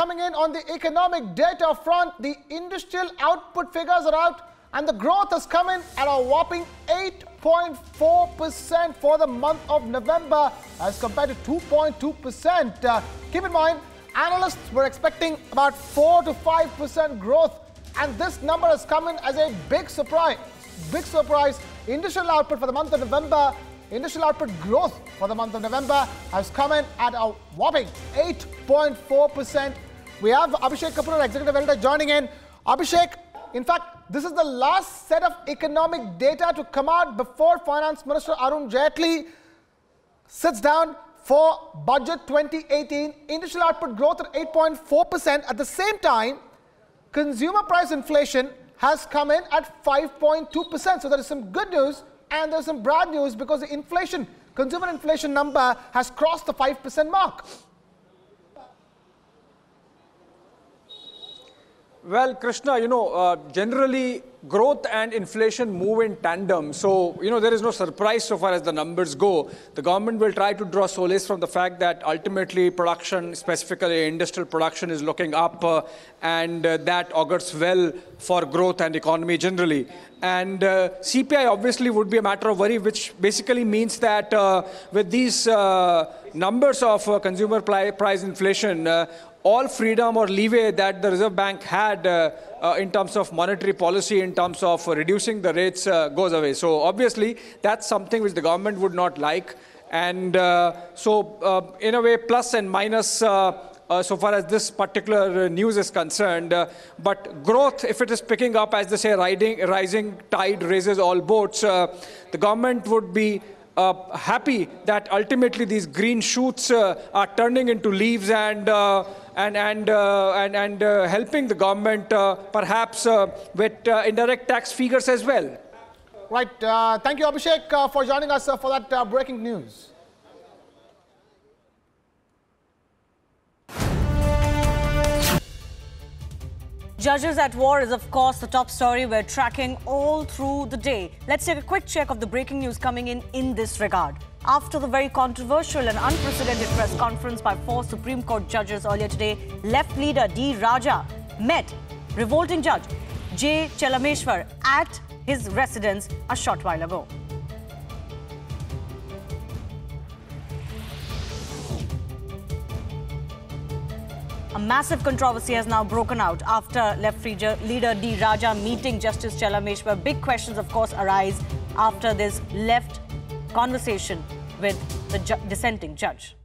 coming in on the economic data front. The industrial output figures are out and the growth has come in at a whopping 8.4% for the month of November as compared to 2.2%. Keep in mind, analysts were expecting about 4 to 5% growth, and this number has come in as a big surprise. Big surprise. Industrial output for the month of November, industrial output growth for the month of November has come in at a whopping 8.4%. We have Abhishek Kapoor, Executive Editor, joining in. Abhishek, in fact, this is the last set of economic data to come out before Finance Minister Arun Jaitley sits down for Budget 2018. Industrial output growth at 8.4%. At the same time, consumer price inflation has come in at 5.2%. So there is some good news and there's some bad news because the inflation, consumer inflation number has crossed the 5% mark. Well, Krishna, generally growth and inflation move in tandem. So, there is no surprise so far as the numbers go. The government will try to draw solace from the fact that ultimately production, specifically industrial production, is looking up and that augurs well for growth and economy generally. And CPI obviously would be a matter of worry, which basically means that with these numbers of consumer price inflation, all freedom or leeway that the Reserve Bank had in terms of monetary policy, in terms of reducing the rates, goes away. So obviously, that's something which the government would not like. And in a way, plus and minus so far as this particular news is concerned. But growth, if it is picking up, as they say, rising tide raises all boats, the government would be happy that ultimately these green shoots are turning into leaves and helping the government perhaps with indirect tax figures as well. Right. Thank you, Abhishek, for joining us for that breaking news. Judges at war is, of course, the top story we're tracking all through the day. Let's take a quick check of the breaking news coming in this regard. After the very controversial and unprecedented press conference by 4 Supreme Court judges earlier today, left leader D. Raja met revolting judge J. Chelameshwar at his residence a short while ago. A massive controversy has now broken out after left leader D. Raja meeting Justice Chelameshwar. Big questions, of course, arise after this left conversation with the dissenting judge.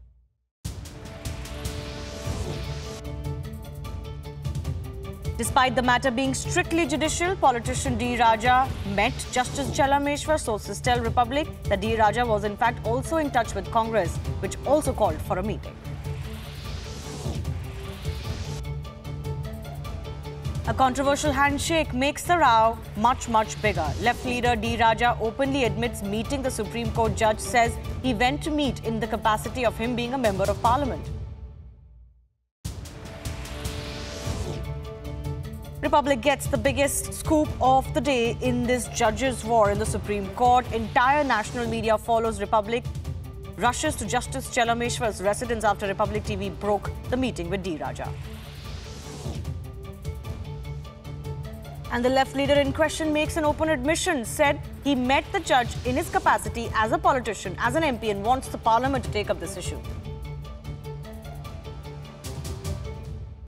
Despite the matter being strictly judicial, politician D. Raja met Justice Chelameshwar. Sources tell Republic that D. Raja was in fact also in touch with Congress, which also called for a meeting. A controversial handshake makes the row much, much bigger. Left leader D. Raja openly admits meeting the Supreme Court judge, says he went to meet in the capacity of him being a member of parliament. Republic gets the biggest scoop of the day in this judges' war in the Supreme Court. Entire national media follows Republic, rushes to Justice Chelameshwar's residence after Republic TV broke the meeting with D. Raja. And the left leader in question makes an open admission, said he met the judge in his capacity as a politician, as an MP, and wants the parliament to take up this issue.